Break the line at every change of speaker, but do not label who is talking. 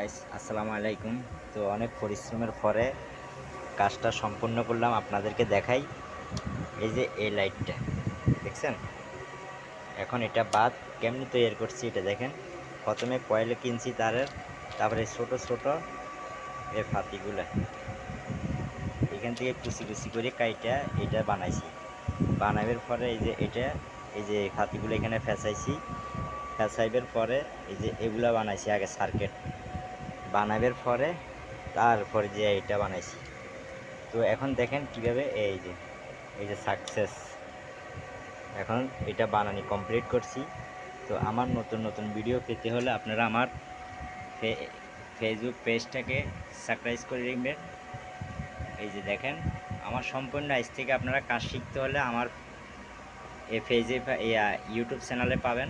Guys, আসসালামু আলাইকুম। তো অনেক পরিশ্রমের পরে কাজটা সম্পূর্ণ করলাম, আপনাদেরকে দেখাই। এই যে এই লাইটটা দেখছেন, এখন এটা বাদ কেমনি তৈরি করছি এটা দেখেন। প্রথমে কয়েল কিনছি তারের, তারপরে ছোট ছোট এই ফাতিগুলা এখান থেকে কুচি কুচি করে কাইটা এটা বানাইছি। বানাইবার পরে এই যে এটা, এই যে ফাতিগুলো এখানে ফেঁচাইছি। ফেঁচাইবার পরে এই যে এগুলা বানাইছি আগে সার্কিট বানাইবার পরে, তারপরে যে এটা বানাইছি। তো এখন দেখেন কিভাবে এই যে সাকসেস, এখন এটা বানানি কমপ্লিট করছি। তো আমার নতুন নতুন ভিডিও পেতে হলে আপনারা আমার ফেসবুক পেজটাকে সাবস্ক্রাইব করে রাখবেন। এই যে দেখেন, আমার সম্পূর্ণ আজ থেকে আপনারা কাজ শিখতে হলে আমার এই পেজে ইউটিউব চ্যানেলে পাবেন।